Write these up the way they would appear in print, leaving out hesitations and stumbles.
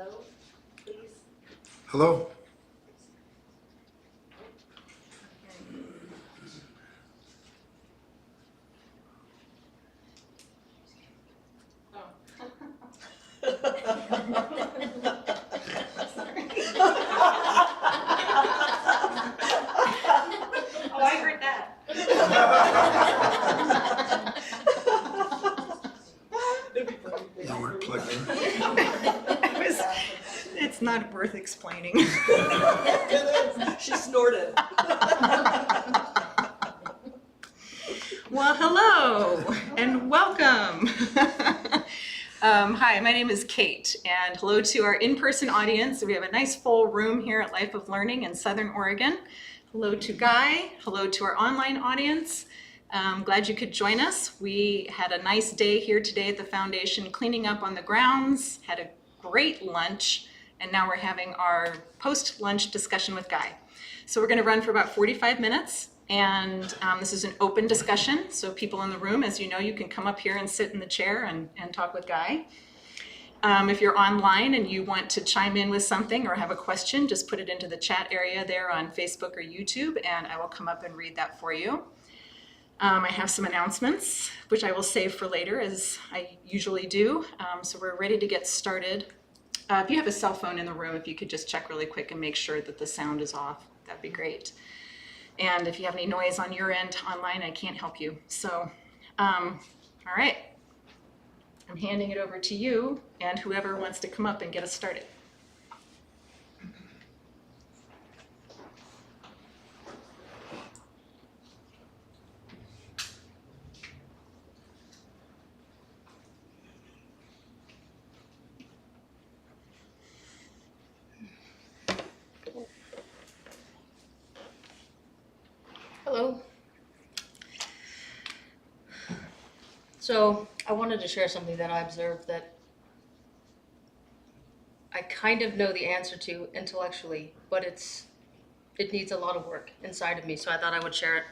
Hello, please. Hello. Oh, I heard that. You weren't plugged in. It's not worth explaining. She snorted. Well, hello and welcome. Hi, my name is Kate, and hello to our in-person audience. We have a nice full room here at Life of Learning in Southern Oregon. Hello to Guy. Hello to our online audience. Glad you could join us. We had a nice day here today at the foundation, cleaning up on the grounds, had a great lunch, and now we're having our post-lunch discussion with Guy. So we're going to run for about 45 minutes, and this is an open discussion. So people in the room, as you know, you can come up here and sit in the chair and talk with Guy. If you're online and you want to chime in with something or have a question, just put it into the chat area there on Facebook or YouTube, and I will come up and read that for you. I have some announcements, which I will save for later, as I usually do. So we're ready to get started. If you have a cell phone in the room, if you could just check really quick and make sure that the sound is off, that'd be great. And if you have any noise on your end online, I can't help you. So, all right. I'm handing it over to you and whoever wants to come up and get us started. Hello. So I wanted to share something that I observed that I kind of know the answer to intellectually, but it needs a lot of work inside of me, so I thought I would share it.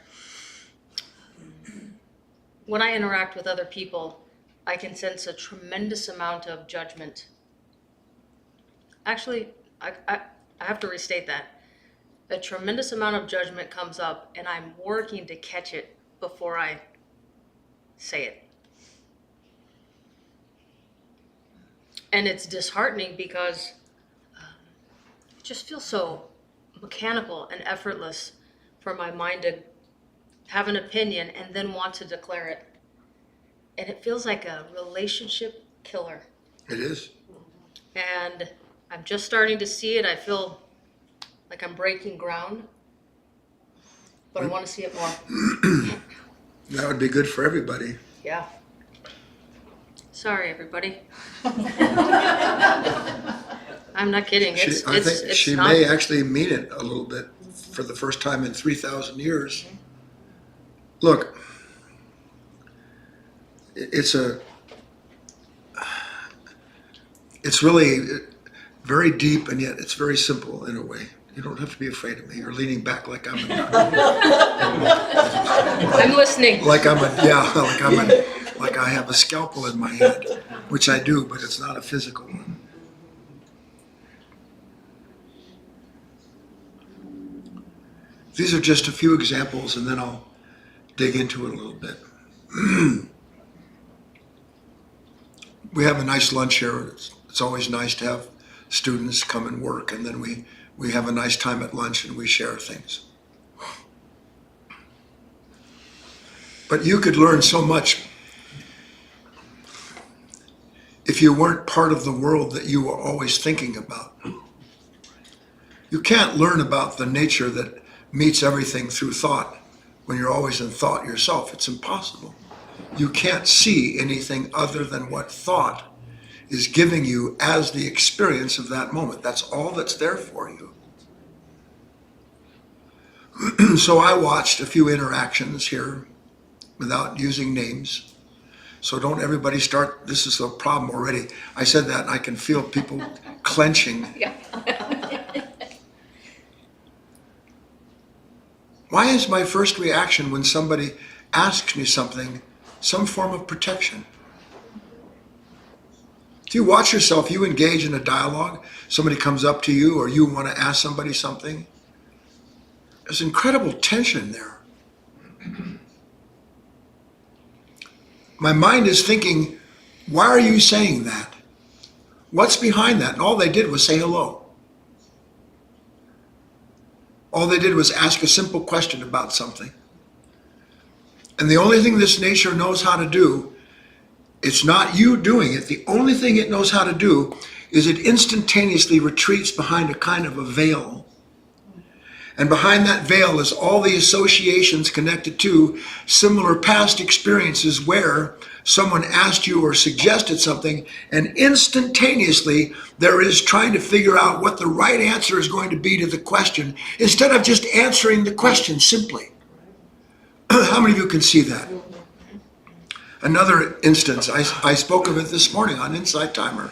When I interact with other people, I can sense a tremendous amount of judgment. Actually, I have to restate that. A tremendous amount of judgment comes up, and I'm working to catch it before I say it. And it's disheartening because it just feels so mechanical and effortless for my mind to have an opinion and then want to declare it. And it feels like a relationship killer. It is. And I'm just starting to see it. I feel like I'm breaking ground, but I want to see it more. That would be good for everybody. Yeah. Sorry, everybody. I'm not kidding. I think she may actually mean it a little bit for the first time in 3,000 years. Look, it's really very deep, and yet it's very simple in a way. You don't have to be afraid of me. You're leaning back like I'm I'm listening. like I have a scalpel in my head, which I do, but it's not a physical one. These are just a few examples, and then I'll dig into it a little bit. We have a nice lunch here. It's always nice to have students come and work, and then we have a nice time at lunch and we share things. But you could learn so much if you weren't part of the world that you were always thinking about. You can't learn about the nature that meets everything through thought when you're always in thought yourself. It's impossible. You can't see anything other than what thought is giving you as the experience of that moment. That's all that's there for you. So I watched a few interactions here without using names. So don't everybody start, this is a problem already. I said that and I can feel people clenching. Yeah. Why is my first reaction when somebody asks me something some form of protection? If you watch yourself, you engage in a dialogue, somebody comes up to you or you want to ask somebody something, there's incredible tension there. My mind is thinking, why are you saying that? What's behind that? And all they did was say hello. All they did was ask a simple question about something. And the only thing this nature knows how to do, it's not you doing it. The only thing it knows how to do is it instantaneously retreats behind a kind of a veil. And behind that veil is all the associations connected to similar past experiences where someone asked you or suggested something, and instantaneously there is trying to figure out what the right answer is going to be to the question, instead of just answering the question simply. How many of you can see that? Another instance, I spoke of it this morning on Insight Timer.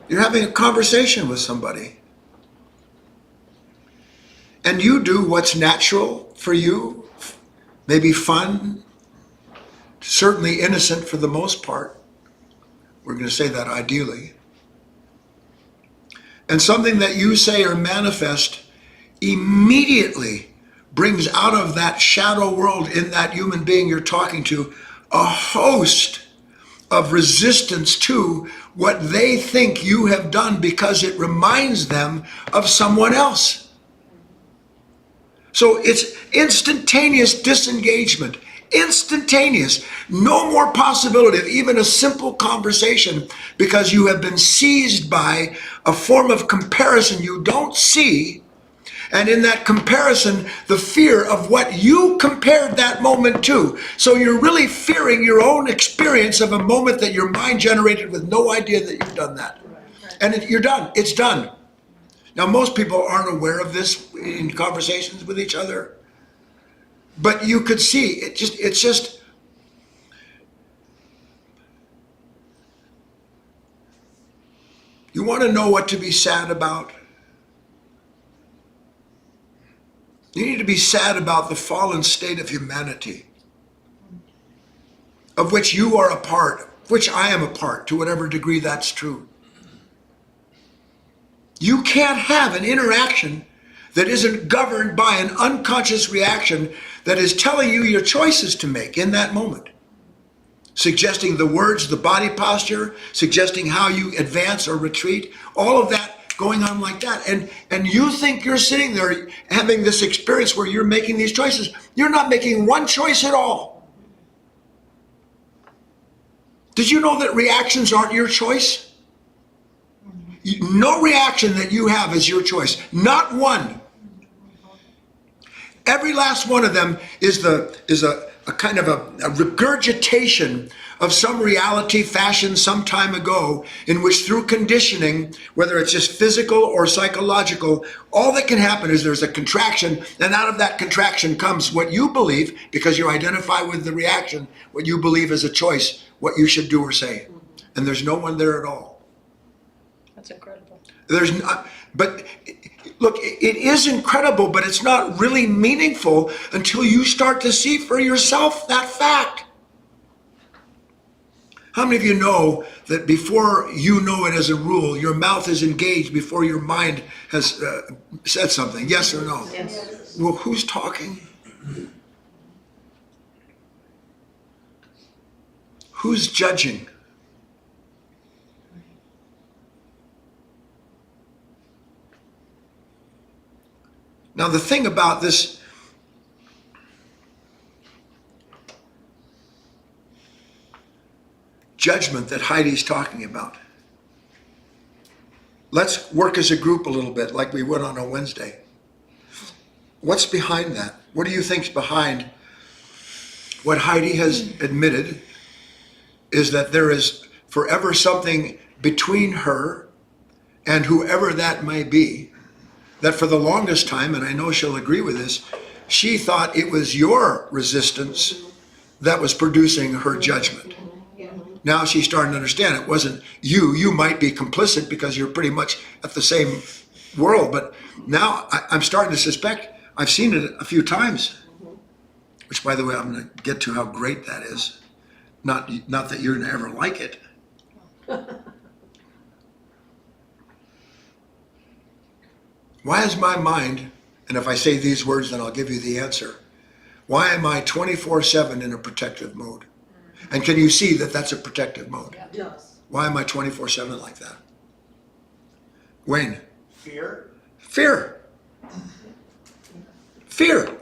You're having a conversation with somebody, and you do what's natural for you, maybe fun, certainly innocent for the most part. We're going to say that ideally. And something that you say or manifest immediately brings out of that shadow world in that human being you're talking to a host of resistance to what they think you have done, because it reminds them of someone else. So it's instantaneous disengagement, instantaneous, no more possibility of even a simple conversation, because you have been seized by a form of comparison you don't see. And in that comparison, the fear of what you compared that moment to. So you're really fearing your own experience of a moment that your mind generated with no idea that you've done that. And you're done. It's done. Now, most people aren't aware of this in conversations with each other. But you could see, it's just, you want to know what to be sad about? You need to be sad about the fallen state of humanity, of which you are a part, of which I am a part, to whatever degree that's true. You can't have an interaction that isn't governed by an unconscious reaction that is telling you your choices to make in that moment. Suggesting the words, the body posture, suggesting how you advance or retreat, all of that going on like that. And you think you're sitting there having this experience where you're making these choices. You're not making one choice at all. Did you know that reactions aren't your choice? No reaction that you have is your choice. Not one. Every last one of them is a kind of a regurgitation of some reality fashioned some time ago, in which through conditioning, whether it's just physical or psychological, all that can happen is there's a contraction, and out of that contraction comes what you believe, because you identify with the reaction, what you believe is a choice, what you should do or say. And there's no one there at all. That's incredible. There's not, but look, it is incredible, but it's not really meaningful until you start to see for yourself that fact. How many of you know that before you know it as a rule, your mouth is engaged before your mind has said something? Yes or no? Yes. Well, who's talking? Who's judging? Now, the thing about this judgment that Heidi's talking about, let's work as a group a little bit like we would on a Wednesday. What's behind that? What do you think's behind what Heidi has admitted is that there is forever something between her and whoever that may be, that for the longest time, and I know she'll agree with this, she thought it was your resistance that was producing her judgment. Now she's starting to understand it wasn't you. You might be complicit because you're pretty much at the same world, but now I'm starting to suspect, I've seen it a few times. which by the way, I'm going to get to how great that is. Not that you're going to ever like it. Why is my mind, and if I say these words, then I'll give you the answer. Why am I 24/7 in a protective mode? And can you see that that's a protective mode? Yes. Why am I 24/7 like that? Wayne? Fear? Fear. Fear.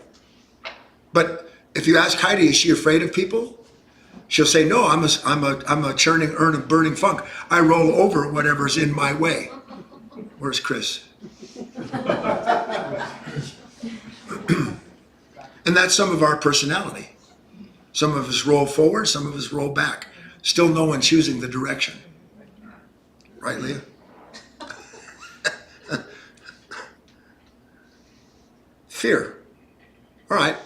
But if you ask Heidi, is she afraid of people? She'll say, no, I'm a churning urn of burning funk. I roll over whatever's in my way. Where's Chris? And that's some of our personality. Some of us roll forward, some of us roll back. Still no one choosing the direction. Right, Leah? Fear. All right.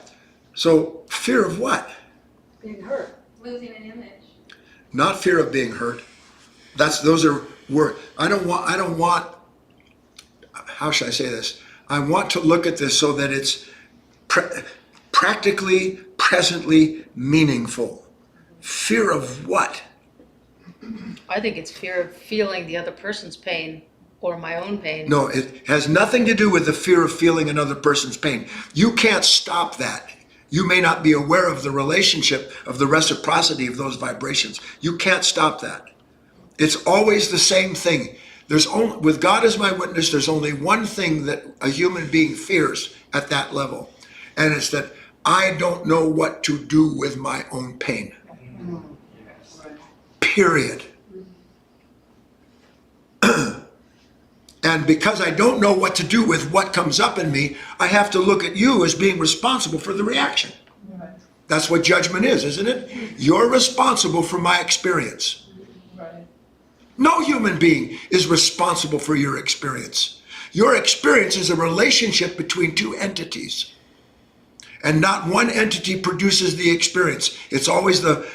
So fear of what? Being hurt. Losing an image. Not fear of being hurt. Those are words. I don't want, how should I say this? I want to look at this so that it's practically, presently meaningful. Fear of what? I think it's fear of feeling the other person's pain or my own pain. No, it has nothing to do with the fear of feeling another person's pain. You can't stop that. You may not be aware of the relationship of the reciprocity of those vibrations. You can't stop that. It's always the same thing. With God as my witness, there's only one thing that a human being fears at that level. And it's that I don't know what to do with my own pain. Period. And because I don't know what to do with what comes up in me, I have to look at you as being responsible for the reaction. Right. That's what judgment is, isn't it? You're responsible for my experience. Right. No human being is responsible for your experience. Your experience is a relationship between two entities. And not one entity produces the experience. It's always the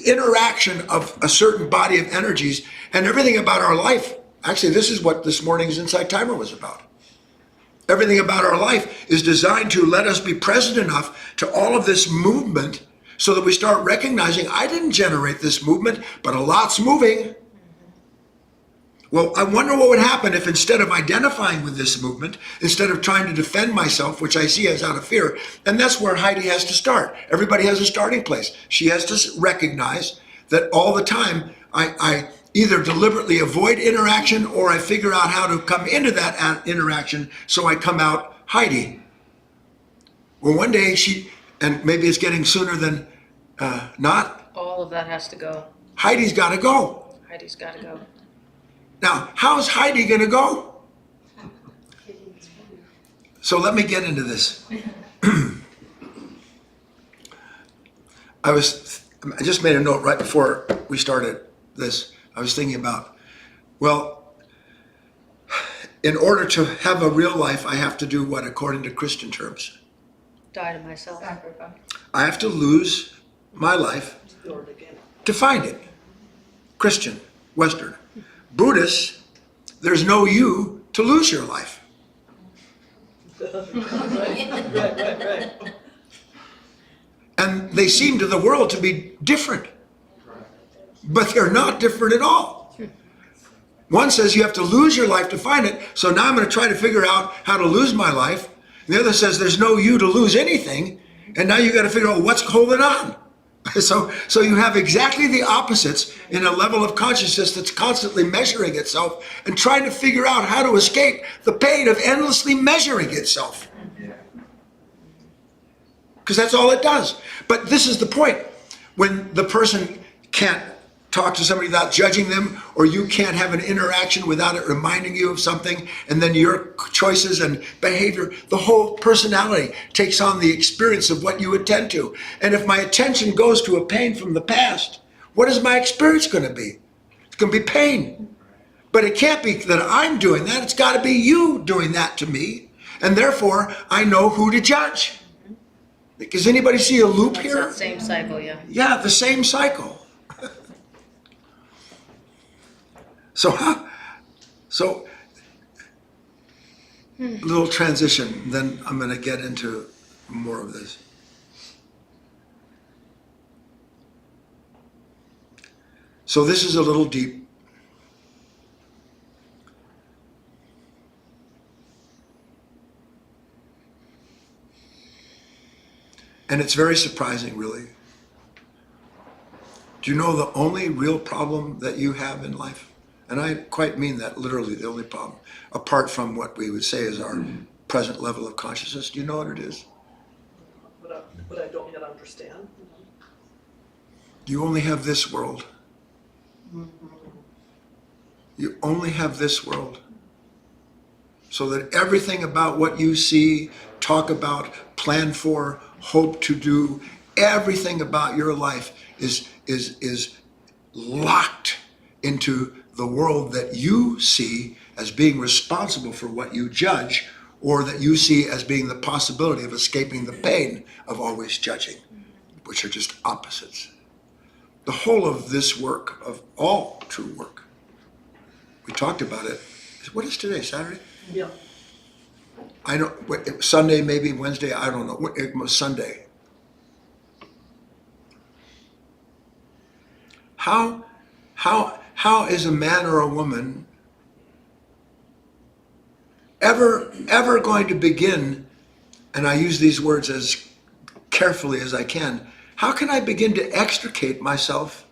interaction of a certain body of energies, and everything about our life. Actually, this is what this morning's Insight Timer was about. Everything about our life is designed to let us be present enough to all of this movement so that we start recognizing, I didn't generate this movement, but a lot's moving. Well, I wonder what would happen if instead of identifying with this movement, instead of trying to defend myself, which I see as out of fear, and that's where Heidi has to start. Everybody has a starting place. She has to recognize that all the time I either deliberately avoid interaction or I figure out how to come into that interaction so I come out Heidi. Well, one day and maybe it's getting sooner than not, All of that has to go. Heidi's got to go. Heidi's got to go. Now, how's Heidi going to go? So let me get into this. I just made a note right before we started this. I was thinking about, well, in order to have a real life, I have to do what, according to Christian terms? Die to myself. Sacrifice. I have to lose my life Lord again. to find it. Christian, Western. Buddhist, there's no you to lose your life. Right. And they seem to the world to be different. But they're not different at all. One says you have to lose your life to find it, so now I'm going to try to figure out how to lose my life. And the other says there's no you to lose anything, and now you got to figure out what's holding on. So you have exactly the opposites in a level of consciousness that's constantly measuring itself and trying to figure out how to escape the pain of endlessly measuring itself. Because that's all it does. But this is the point. When the person can't talk to somebody without judging them, or you can't have an interaction without it reminding you of something, and then your choices and behavior, the whole personality takes on the experience of what you attend to. And if my attention goes to a pain from the past, what is my experience going to be? It's going to be pain. But it can't be that I'm doing that. It's got to be you doing that to me. And therefore, I know who to judge. Does anybody see a loop That's here? that same cycle, yeah. Yeah, the same cycle. So a little transition, then I'm going to get into more of this. So this is a little deep. And it's very surprising, really. Do you know the only real problem that you have in life? And I quite mean that literally, the only problem, apart from what we would say is our present level of consciousness. Do you know what it is? But I don't yet understand. You only have this world. You only have this world. So that everything about what you see, talk about, plan for, hope to do, everything about your life is locked into the world that you see as being responsible for what you judge, or that you see as being the possibility of escaping the pain of always judging, which are just opposites. The whole of this work, of all true work, we talked about it. What is today, Saturday? Yeah. I don't, Sunday, maybe Wednesday, I don't know. It was Sunday. How is a man or a woman ever going to begin, and I use these words as carefully as I can, how can I begin to extricate myself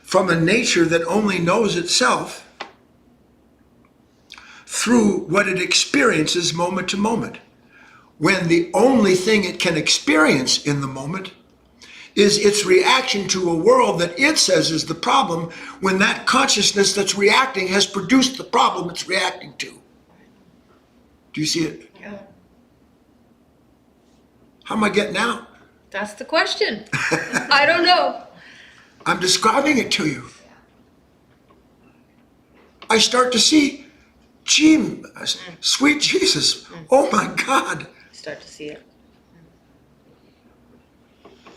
from a nature that only knows itself through what it experiences moment to moment, when the only thing it can experience in the moment is its reaction to a world that it says is the problem, when that consciousness that's reacting has produced the problem it's reacting to. Do you see it? Yeah. How am I getting out? That's the question. I don't know. I'm describing it to you. I start to see, gee, sweet Jesus, oh my God. Start to see it.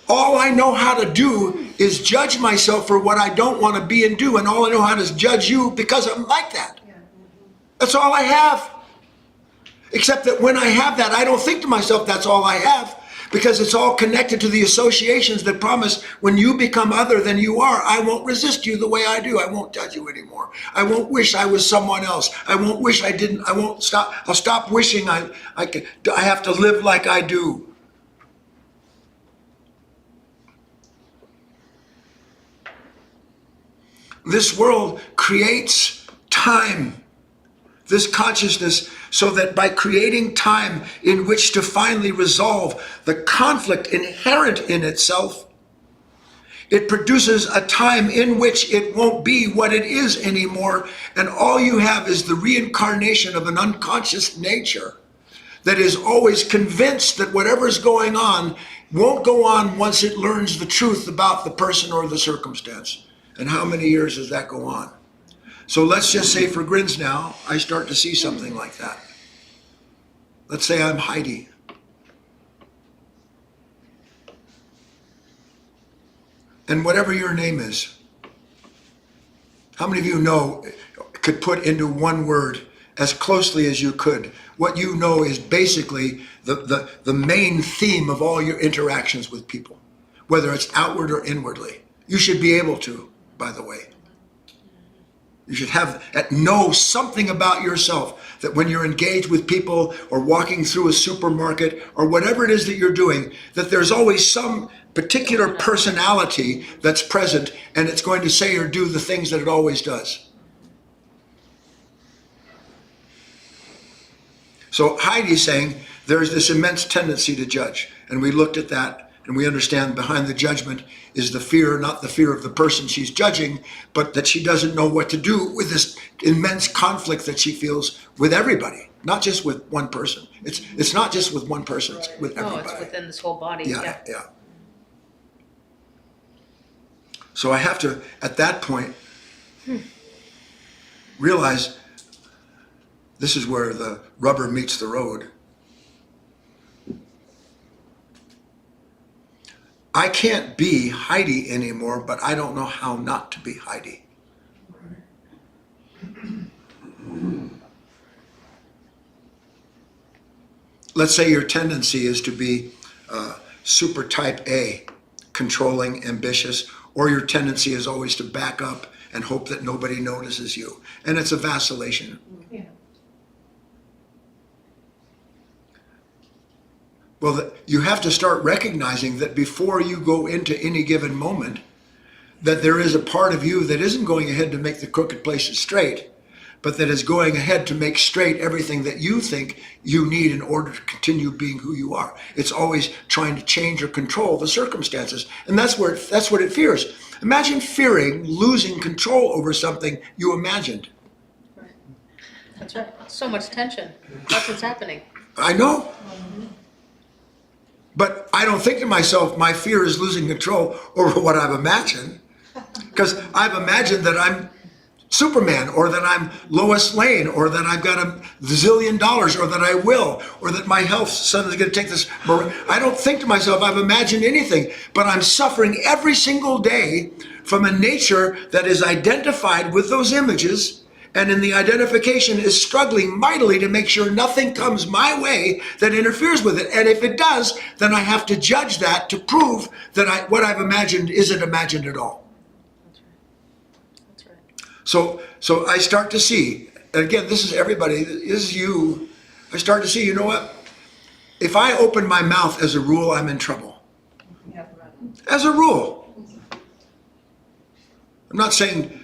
All I know how to do is judge myself for what I don't want to be and do, and all I know how to is judge you because I'm like that. That's all I have. Except that when I have that, I don't think to myself that's all I have, because it's all connected to the associations that promise when you become other than you are, I won't resist you the way I do. I won't judge you anymore. I won't wish I was someone else. I won't wish I didn't. I won't stop. I'll stop wishing I have to live like I do. This world creates time, this consciousness, so that by creating time in which to finally resolve the conflict inherent in itself, it produces a time in which it won't be what it is anymore, and all you have is the reincarnation of an unconscious nature that is always convinced that whatever's going on won't go on once it learns the truth about the person or the circumstance. And how many years does that go on? So let's just say, for grins now, I start to see something like that. Let's say I'm Heidi. And whatever your name is, how many of you know, could put into one word as closely as you could, what you know is basically the main theme of all your interactions with people, whether it's outward or inwardly. You should be able to, by the way. You should know something about yourself, that when you're engaged with people or walking through a supermarket or whatever it is that you're doing, that there's always some particular personality that's present, and it's going to say or do the things that it always does. So Heidi's saying there's this immense tendency to judge, and we looked at that. And we understand behind the judgment is the fear, not the fear of the person she's judging, but that she doesn't know what to do with this immense conflict that she feels with everybody, not just with one person. It's not just with one person, it's with everybody. No, it's within this whole body. Yeah. So I have to, at that point, realize this is where the rubber meets the road. I can't be Heidi anymore, but I don't know how not to be Heidi. let's say your tendency is to be super type A, controlling, ambitious, or your tendency is always to back up and hope that nobody notices you. And it's a vacillation. Yeah. Well, you have to start recognizing that before you go into any given moment, that there is a part of you that isn't going ahead to make the crooked places straight, but that is going ahead to make straight everything that you think you need in order to continue being who you are. It's always trying to change or control the circumstances. And that's what it fears. Imagine fearing losing control over something you imagined. That's right. So much tension. That's what's happening. I know. But I don't think to myself, my fear is losing control over what I've imagined. Because I've imagined that I'm Superman, or that I'm Lois Lane, or that I've got $1 zillion, or that I will, or that my health suddenly is going to take this. I don't think to myself, I've imagined anything, but I'm suffering every single day from a nature that is identified with those images, and in the identification is struggling mightily to make sure nothing comes my way that interferes with it. And if it does, then I have to judge that to prove that what I've imagined isn't imagined at all. That's right. So I start to see, and again, this is everybody, this is you. I start to see, you know what? If I open my mouth as a rule, I'm in trouble. Yeah. As a rule. I'm not saying,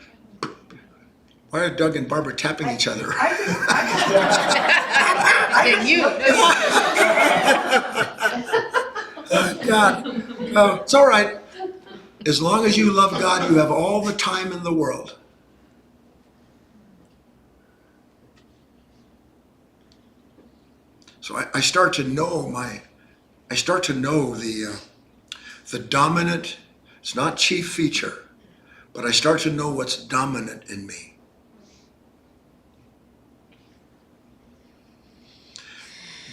why are Doug and Barbara tapping each other? Yeah, you. God, no, it's all right. As long as you love God, you have all the time in the world. So I start to know the dominant, it's not chief feature, but I start to know what's dominant in me.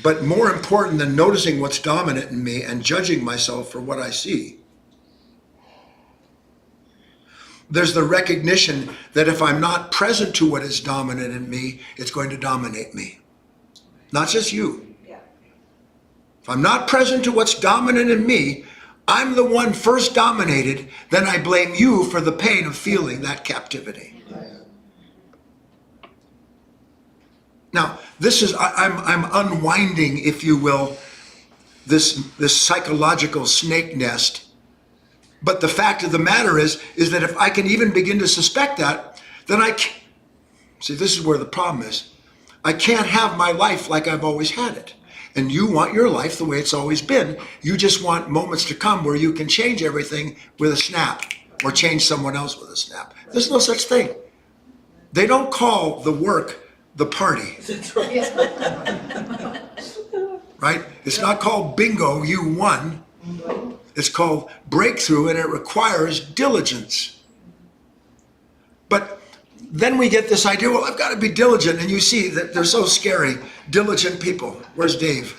But more important than noticing what's dominant in me and judging myself for what I see, there's the recognition that if I'm not present to what is dominant in me, it's going to dominate me. Not just you. Yeah. If I'm not present to what's dominant in me, I'm the one first dominated, then I blame you for the pain of feeling that captivity. Now, this is, I'm unwinding, if you will, this psychological snake nest. But the fact of the matter is that if I can even begin to suspect that, then see, this is where the problem is. I can't have my life like I've always had it. And you want your life the way it's always been. You just want moments to come where you can change everything with a snap, or change someone else with a snap. There's no such thing. They don't call the work the party. That's right. Right? It's not called bingo, you won. It's called breakthrough, and it requires diligence. But then we get this idea, well, I've got to be diligent, and you see that they're so scary. Diligent people. Where's Dave?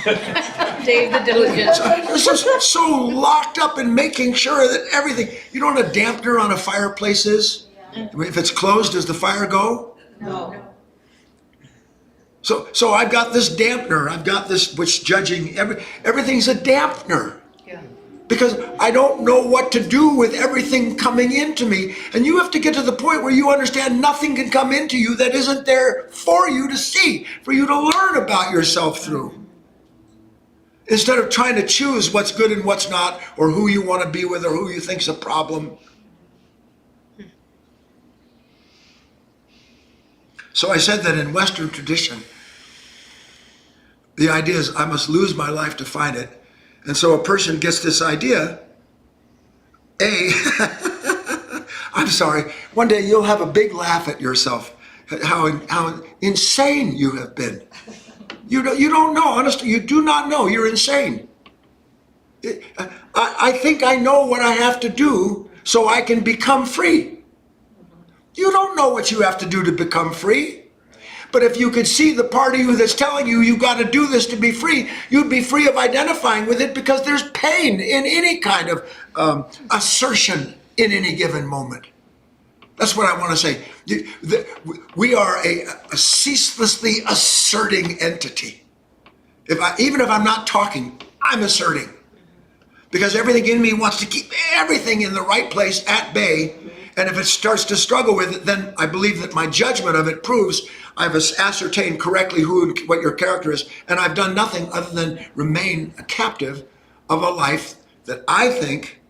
Dave the Diligent. They're so locked up in making sure that everything, you know what a dampener on a fireplace is? If it's closed, does the fire go? No. So I've got this dampener, I've got this, which judging, everything's a dampener. Yeah. Because I don't know what to do with everything coming into me. And you have to get to the point where you understand nothing can come into you that isn't there for you to see, for you to learn about yourself through. Instead of trying to choose what's good and what's not, or who you want to be with, or who you think's a problem. So I said that in Western tradition, the idea is I must lose my life to find it. And so a person gets this idea, I'm sorry, one day you'll have a big laugh at yourself, how insane you have been. You don't know, honestly, you do not know, you're insane. I think I know what I have to do so I can become free. You don't know what you have to do to become free. But if you could see the part of you that's telling you you've got to do this to be free, you'd be free of identifying with it, because there's pain in any kind of assertion in any given moment. That's what I want to say. We are a ceaselessly asserting entity. Even if I'm not talking, I'm asserting. Because everything in me wants to keep everything in the right place at bay. And if it starts to struggle with it, then I believe that my judgment of it proves I've ascertained correctly who and what your character is. And I've done nothing other than remain a captive of a life that I think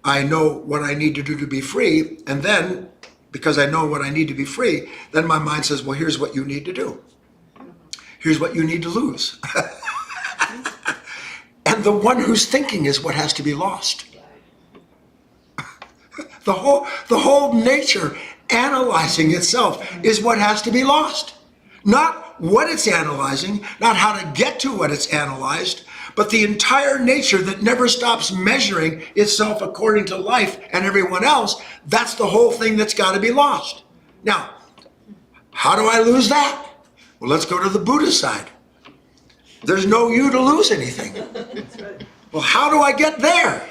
I know what I need to do to be free. And then, because I know what I need to be free, then my mind says, well, here's what you need to do. Here's what you need to lose. And the one who's thinking is what has to be lost. The whole nature analyzing itself is what has to be lost. Not what it's analyzing, not how to get to what it's analyzed, but the entire nature that never stops measuring itself according to life and everyone else. That's the whole thing that's got to be lost. Now, how do I lose that? Well, let's go to the Buddhist side. There's no you to lose anything. Well, how do I get there?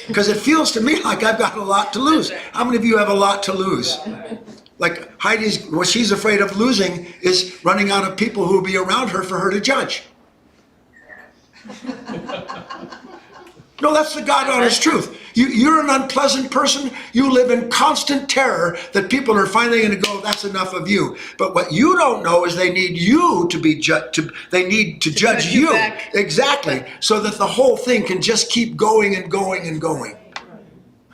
Because it feels to me like I've got a lot to lose. How many of you have a lot to lose? Like Heidi's, what she's afraid of losing is running out of people who will be around her for her to judge. No, that's the God honest truth. You're an unpleasant person. You live in constant terror that people are finally going to go, that's enough of you. But what you don't know is they need you to be judged. They need to judge you. Back. Exactly. So that the whole thing can just keep going and going and going.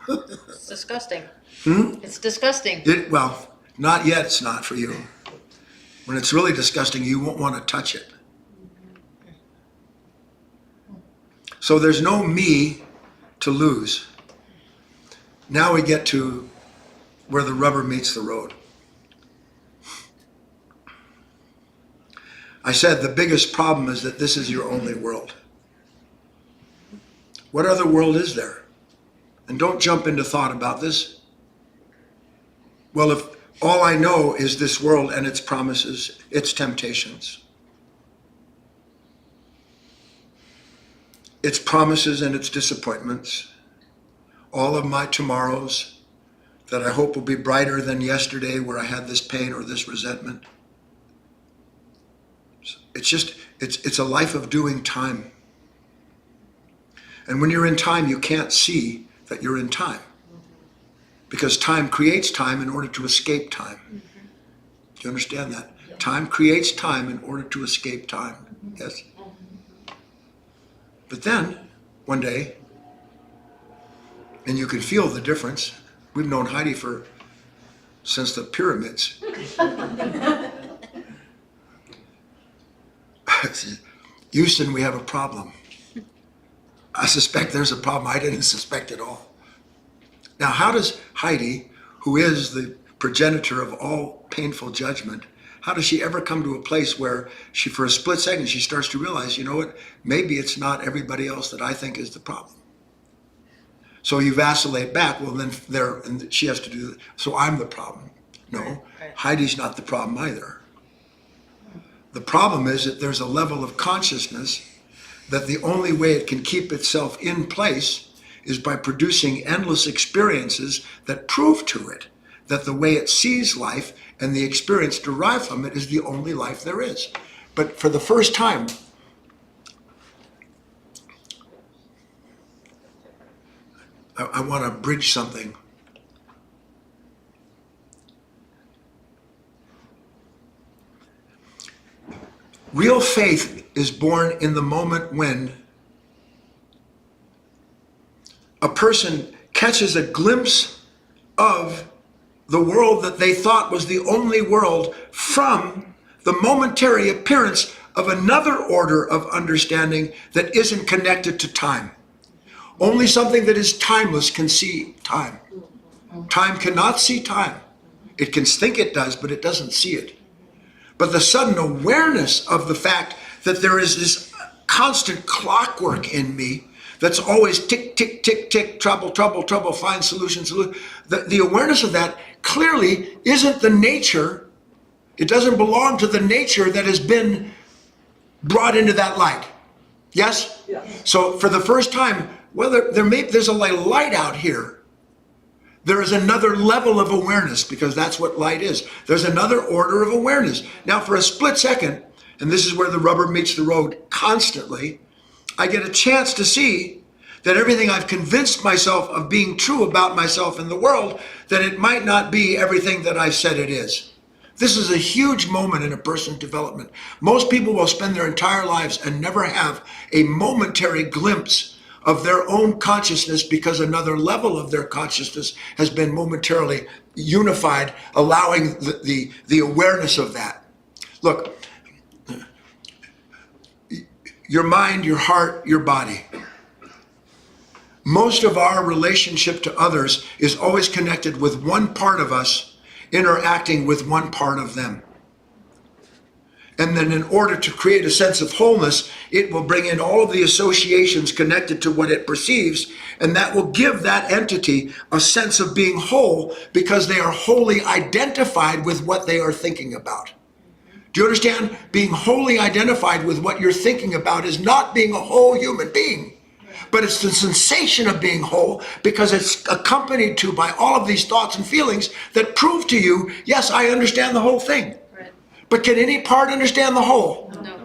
It's disgusting. It's disgusting. Well, not yet. It's not for you. When it's really disgusting, you won't want to touch it. So there's no me to lose. Now we get to where the rubber meets the road. I said the biggest problem is that this is your only world. What other world is there? And don't jump into thought about this. Well, if all I know is this world and its promises, its temptations, its promises and its disappointments, all of my tomorrows that I hope will be brighter than yesterday where I had this pain or this resentment. It's a life of doing time. And when you're in time, you can't see that you're in time. Because time creates time in order to escape time. Do you understand that? Time creates time in order to escape time. Yes? But then, one day, and you can feel the difference. We've known Heidi since the pyramids. Houston, we have a problem. I suspect there's a problem I didn't suspect at all. Now, how does Heidi, who is the progenitor of all painful judgment, how does she ever come to a place where she, for a split second, she starts to realize, you know what, maybe it's not everybody else that I think is the problem. So you vacillate back, well then and she has to do, so I'm the problem. No, right. Heidi's not the problem either. The problem is that there's a level of consciousness that the only way it can keep itself in place is by producing endless experiences that prove to it that the way it sees life and the experience derived from it is the only life there is. But for the first time, I want to bridge something. Real faith is born in the moment when a person catches a glimpse of the world that they thought was the only world from the momentary appearance of another order of understanding that isn't connected to time. Only something that is timeless can see time. Time cannot see time. It can think it does, but it doesn't see it. But the sudden awareness of the fact that there is this constant clockwork in me that's always tick, tick, tick, tick, trouble, trouble, trouble, find solution, solution. The awareness of that clearly isn't the nature. It doesn't belong to the nature that has been brought into that light. Yes? Yeah. So for the first time, whether there's a light out here, there is another level of awareness, because that's what light is. There's another order of awareness. Now for a split second, and this is where the rubber meets the road constantly, I get a chance to see that everything I've convinced myself of being true about myself in the world, that it might not be everything that I've said it is. This is a huge moment in a person's development. Most people will spend their entire lives and never have a momentary glimpse of their own consciousness because another level of their consciousness has been momentarily unified, allowing the awareness of that. Look, your mind, your heart, your body. Most of our relationship to others is always connected with one part of us interacting with one part of them. And then in order to create a sense of wholeness, it will bring in all of the associations connected to what it perceives, and that will give that entity a sense of being whole because they are wholly identified with what they are thinking about. Do you understand? Being wholly identified with what you're thinking about is not being a whole human being, but it's the sensation of being whole because it's accompanied to by all of these thoughts and feelings that prove to you, yes, I understand the whole thing. Right. But can any part understand the whole? No.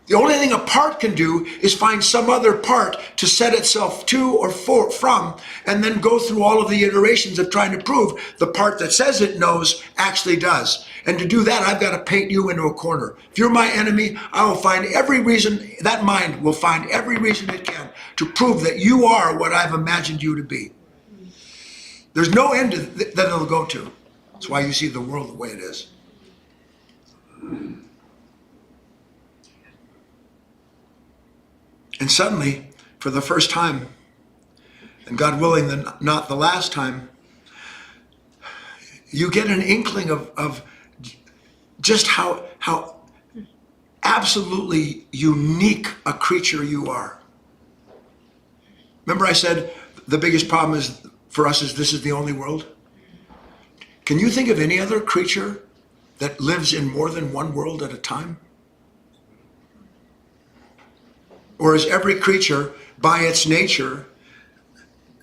The only thing a part can do is find some other part to set itself to or from, and then go through all of the iterations of trying to prove the part that says it knows actually does. And to do that, I've got to paint you into a corner. If you're my enemy, I will find every reason, that mind will find every reason it can to prove that you are what I've imagined you to be. There's no end that it'll go to. That's why you see the world the way it is. And suddenly, for the first time, and God willing, not the last time, you get an inkling of just how absolutely unique a creature you are. Remember I said the biggest problem is for us is this is the only world? Can you think of any other creature that lives in more than one world at a time? Or is every creature, by its nature,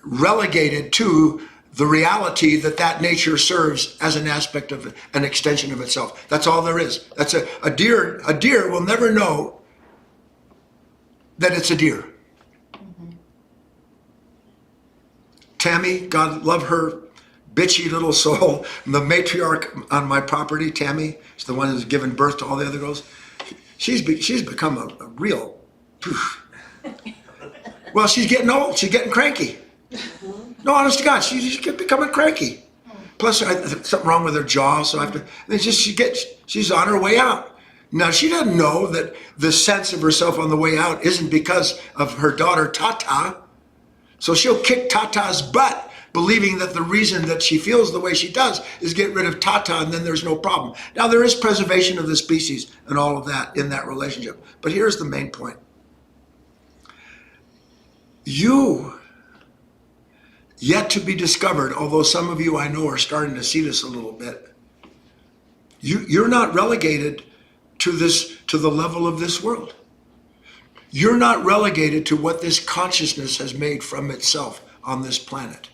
relegated to the reality that that nature serves as an aspect of an extension of itself? That's all there is. That's a deer. A deer will never know that it's a deer. Mm-hmm. Tammy, God love her bitchy little soul, the matriarch on my property, Tammy, is the one who's given birth to all the other girls. She's become a real... Well, she's getting old. She's getting cranky. No, honest to God, she's becoming cranky. Plus, something wrong with her jaw, so I have to. It's just she's on her way out. Now, she doesn't know that the sense of herself on the way out isn't because of her daughter Tata. So she'll kick Tata's butt, believing that the reason that she feels the way she does is get rid of Tata, and then there's no problem. Now, there is preservation of the species and all of that in that relationship. But here's the main point. You, yet to be discovered, although some of you I know are starting to see this a little bit, you're not relegated to the level of this world. You're not relegated to what this consciousness has made from itself on this planet,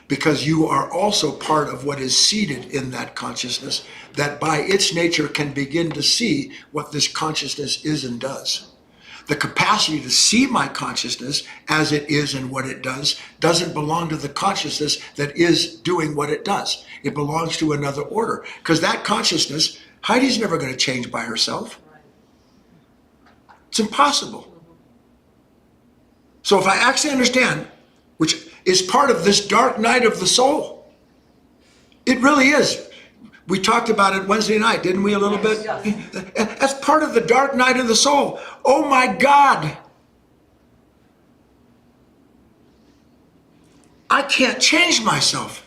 because you are also part of what is seated in that consciousness that by its nature can begin to see what this consciousness is and does. The capacity to see my consciousness as it is and what it does doesn't belong to the consciousness that is doing what it does. It belongs to another order. Because that consciousness, Heidi's never going to change by herself. It's impossible. So if I actually understand, which is part of this dark night of the soul, it really is. We talked about it Wednesday night, didn't we, a little bit? Yes. That's part of the dark night of the soul. Oh my God. I can't change myself.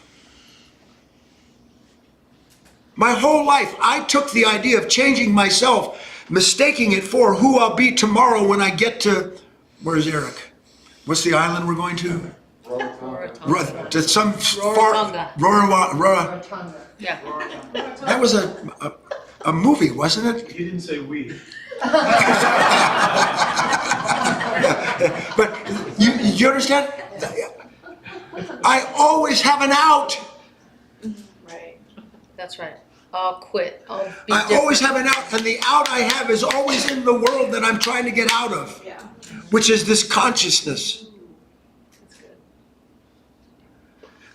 My whole life, I took the idea of changing myself, mistaking it for who I'll be tomorrow when I get to, where's Eric? What's the island we're going to? To some far, Rarotonga. Yeah. That was a movie, wasn't it? You didn't say we. Yeah. But you understand? I always have an out. Right. That's right. I'll quit. I'll be I different. always have an out, and the out I have is always in the world that I'm trying to get out of, Yeah. which is this consciousness. That's good.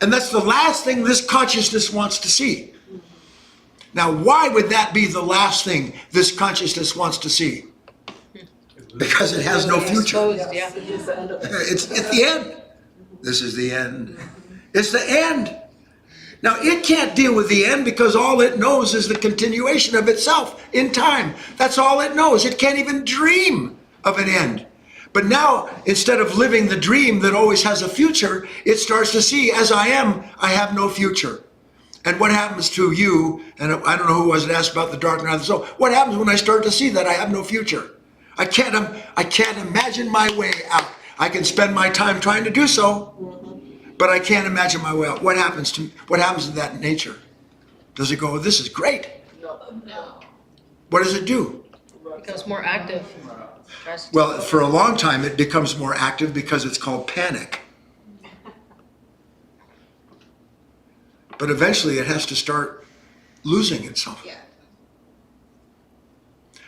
And that's the last thing this consciousness wants to see. Now, why would that be the last thing this consciousness wants to see? Because it has no future. Exposed, yeah. It is the end of it. It's the end. This is the end. It's the end. Now, it can't deal with the end because all it knows is the continuation of itself in time. That's all it knows. It can't even dream of an end. But now, instead of living the dream that always has a future, it starts to see, as I am, I have no future. And what happens to you, and I don't know who was it asked about the dark night of the soul, what happens when I start to see that I have no future? I can't imagine my way out. I can spend my time trying to do so, but I can't imagine my way out. What happens to that nature? Does it go, this is great? No. What does it do? It becomes more active. Tries to- Well, for a long time, it becomes more active because it's called panic. But eventually, it has to start losing itself. Yeah.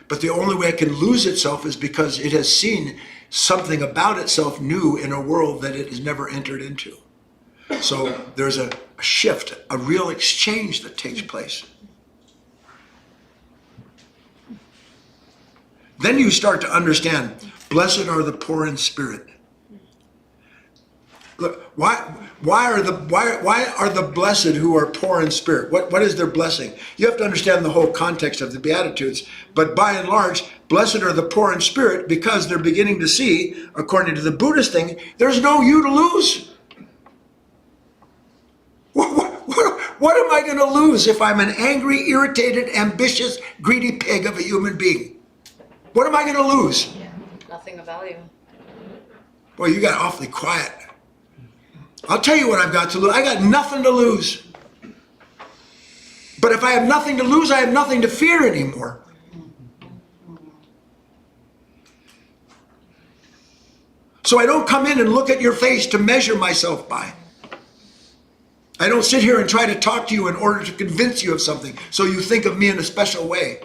But the only way it can lose itself is because it has seen something about itself new in a world that it has never entered into. So there's a shift, a real exchange that takes place. Then you start to understand, blessed are the poor in spirit. Look, why are the blessed who are poor in spirit? What is their blessing? You have to understand the whole context of the Beatitudes, but by and large, blessed are the poor in spirit because they're beginning to see, according to the Buddhist thing, there's no you to lose. What am I going to lose if I'm an angry, irritated, ambitious, greedy pig of a human being? What am I going to lose? Nothing of value. Boy, you got awfully quiet. I'll tell you what I've got to lose. I got nothing to lose. But if I have nothing to lose, I have nothing to fear anymore. So I don't come in and look at your face to measure myself by. I don't sit here and try to talk to you in order to convince you of something so you think of me in a special way.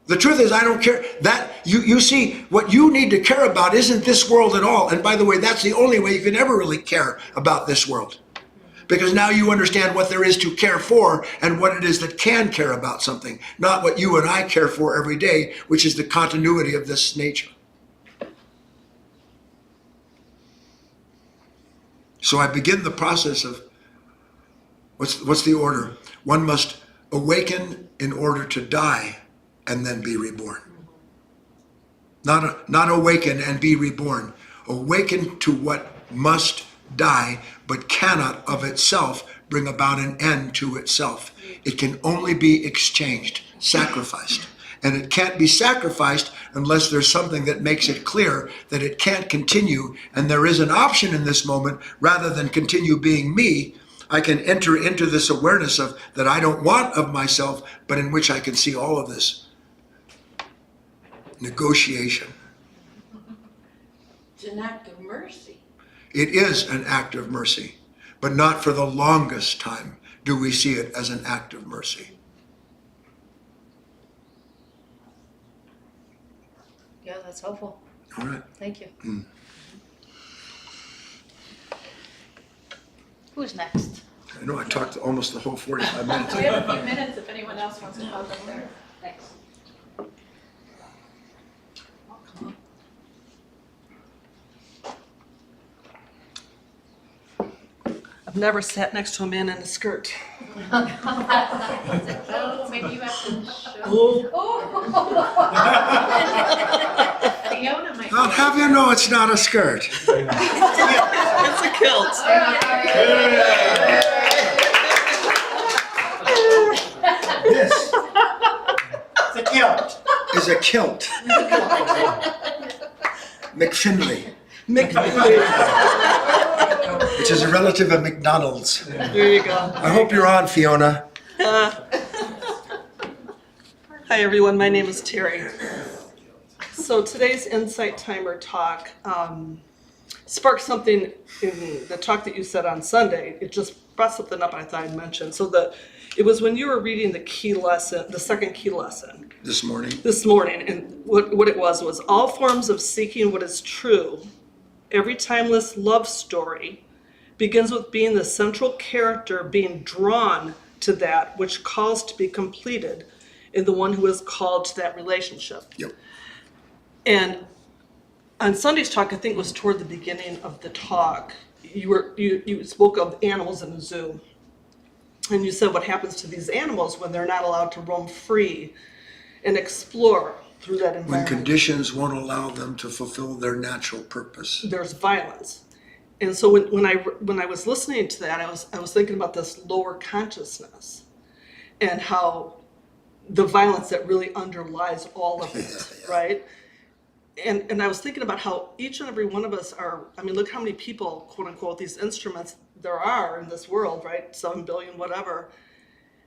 The truth is, I don't care. That you see, what you need to care about isn't this world at all. And by the way, that's the only way you can ever really care about this world. Because now you understand what there is to care for and what it is that can care about something. Not what you and I care for every day, which is the continuity of this nature. So I begin the process of, what's the order? One must awaken in order to die and then be reborn. Not awaken and be reborn. Awaken to what must die, but cannot of itself bring about an end to itself. It can only be exchanged, sacrificed. And it can't be sacrificed unless there's something that makes it clear that it can't continue. And there is an option in this moment, rather than continue being me, I can enter into this awareness of that I don't want of myself, but in which I can see all of this. Negotiation. It's an act of mercy. It is an act of mercy, but not for the longest time do we see it as an act of mercy. Yeah, that's helpful. All right. Thank you. Who's next? I know I talked almost the whole 45 minutes. We have a few minutes if anyone else wants to pop up there. Thanks. I've never sat next to a man in a skirt. Oh, maybe you have to show. Fiona might. I'll have you know it's not a skirt. It's a kilt. This it's a kilt. Is a kilt. McFinley, which is a relative of McDonald's. There you go. I hope you're on, Fiona. Hi everyone, my name is Terry. So today's Insight Timer talk sparked something in the talk that you said on Sunday. It just brought something up I thought I'd mention. So It was when you were reading the key lesson, the second key lesson This morning, this morning, and what it was all forms of seeking what is true. Every timeless love story begins with being the central character being drawn to that which calls to be completed in the one who is called to that relationship. yep, And on Sunday's talk, I think it was toward the beginning of the talk, you spoke of animals in a zoo. And you said what happens to these animals when they're not allowed to roam free and explore through that when environment. conditions won't allow them to fulfill their natural purpose. There's violence. And so when I was listening to that, I was thinking about this lower consciousness and how the violence that really underlies all of it, Yeah. right? And I was thinking about how each and every one of us are, I mean, look how many people, quote unquote, these instruments there are in this world, right? 7 billion, whatever.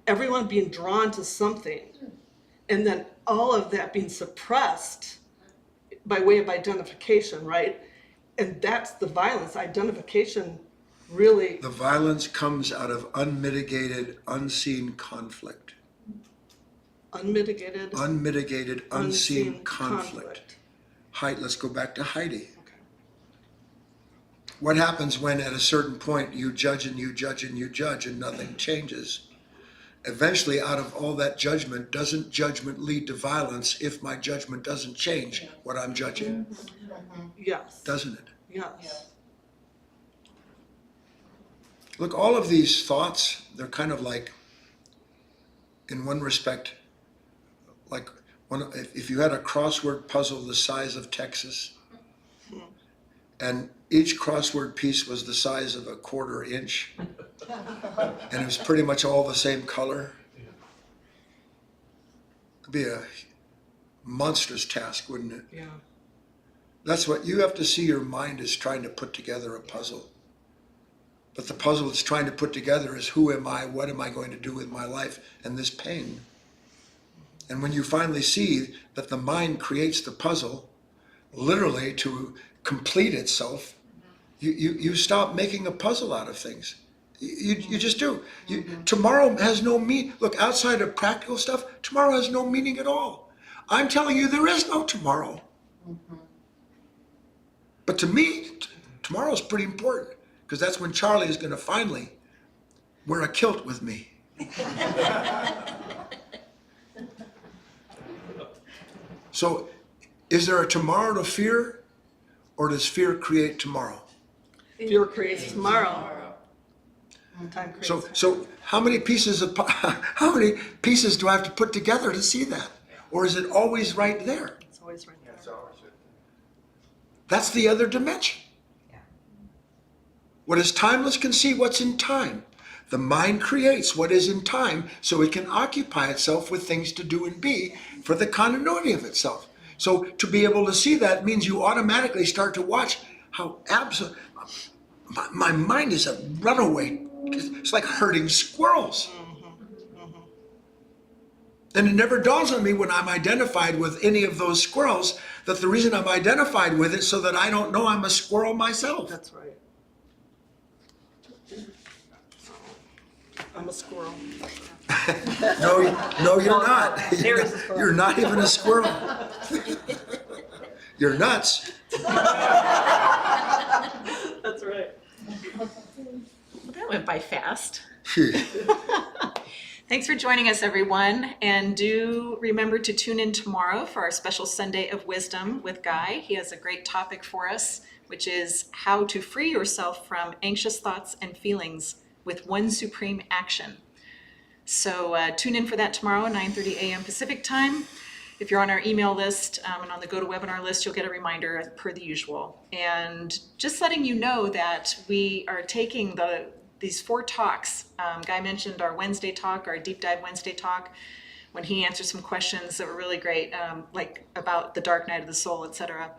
Everyone being drawn to something. And then all of that being suppressed by way of identification, right? And that's the violence. Identification really, The violence comes out of unmitigated, unseen conflict. unmitigated, Unmitigated, unseen conflict. conflict. Let's go back to Heidi. Okay. What happens when at a certain point you judge and you judge and you judge and nothing changes? Eventually, out of all that judgment, doesn't judgment lead to violence if my judgment doesn't change what I'm judging? Yes. Doesn't it? Yes. Look, all of these thoughts, they're kind of like, in one respect, like if you had a crossword puzzle the size of Texas, and each crossword piece was the size of a 1/4 inch, and it was pretty much all the same color, it'd be a monstrous task, wouldn't it? Yeah. That's what you have to see. Your mind is trying to put together a puzzle. But the puzzle it's trying to put together is who am I, what am I going to do with my life, and this pain. And when you finally see that the mind creates the puzzle, literally to complete itself, you stop making a puzzle out of things. You just do. Tomorrow has no meaning. Look, outside of practical stuff, tomorrow has no meaning at all. I'm telling you, there is no tomorrow. But to me, tomorrow is pretty important, because that's when Charlie is going to finally wear a kilt with me. So, is there a tomorrow to fear, or does fear create tomorrow? Fear creates tomorrow. Time creates So how many pieces do I have to put together to see that, or is it always right there? It's always right there. That's the other dimension. What is timeless can see what's in time. The mind creates what is in time so it can occupy itself with things to do and be for the continuity of itself. So to be able to see that means you automatically start to watch how my mind is a runaway. It's like herding squirrels. And it never dawns on me when I'm identified with any of those squirrels that the reason I'm identified with it so that I don't know I'm a squirrel myself. That's right. I'm a squirrel. No, you're not. There is a squirrel. You're not even a squirrel. You're nuts. That's right. That went by fast. Phew. Thanks for joining us, everyone. And do remember to tune in tomorrow for our special Sunday of Wisdom with Guy. He has a great topic for us, which is how to free yourself from anxious thoughts and feelings with one supreme action. So tune in for that tomorrow, 9:30 a.m. Pacific time. If you're on our email list and on the GoToWebinar list, you'll get a reminder as per the usual. And just letting you know that we are taking these 4 talks. Guy mentioned our Wednesday talk, our Deep Dive Wednesday talk, when he answered some questions that were really great, like about the dark night of the soul, etc.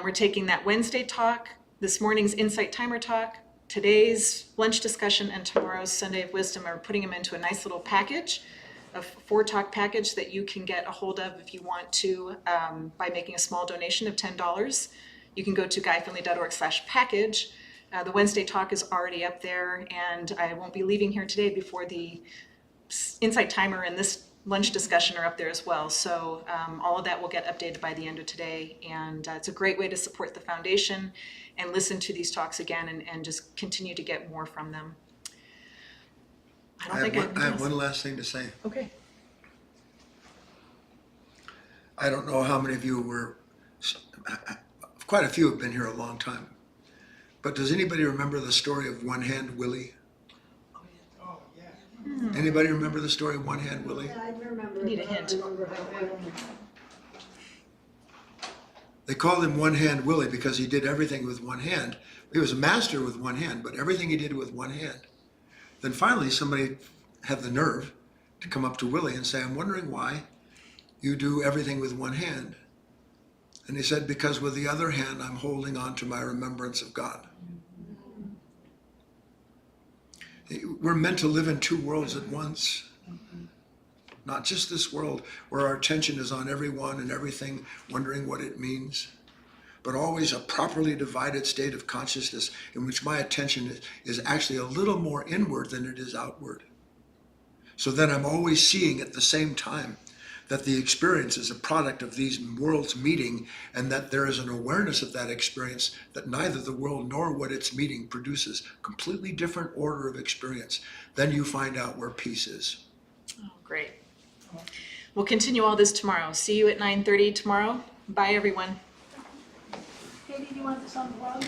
We're taking that Wednesday talk, this morning's Insight Timer talk, today's lunch discussion, and tomorrow's Sunday of Wisdom. Are putting them into a nice little package, a 4-talk package that you can get a hold of if you want to by making a small donation of $10. You can go to guyfinley.org/package. The Wednesday talk is already up there, and I won't be leaving here today before the insight timer and this lunch discussion are up there as well. So all of that will get updated by the end of today. And it's a great way to support the foundation and listen to these talks again and just continue to get more from them. I don't think I have one last thing to say. Okay. I don't know how many of you quite a few have been here a long time. But does anybody remember the story of One Hand Willie? Oh, yeah. Anybody remember the story of One Hand Willie? I remember. Need a hint. They called him One Hand Willie because he did everything with one hand. He was a master with one hand, but everything he did with one hand. Then finally somebody had the nerve to come up to Willie and say, I'm wondering why you do everything with one hand. And he said, because with the other hand, I'm holding on to my remembrance of God. We're meant to live in two worlds at once. Not just this world where our attention is on everyone and everything, wondering what it means, but always a properly divided state of consciousness in which my attention is actually a little more inward than it is outward. So then I'm always seeing at the same time that the experience is a product of these worlds meeting, and that there is an awareness of that experience that neither the world nor what it's meeting produces. Completely different order of experience. Then you find out where peace is. Oh, great. We'll continue all this tomorrow. See you at 9:30 tomorrow. Bye, everyone. Katie, do you want this on the blog?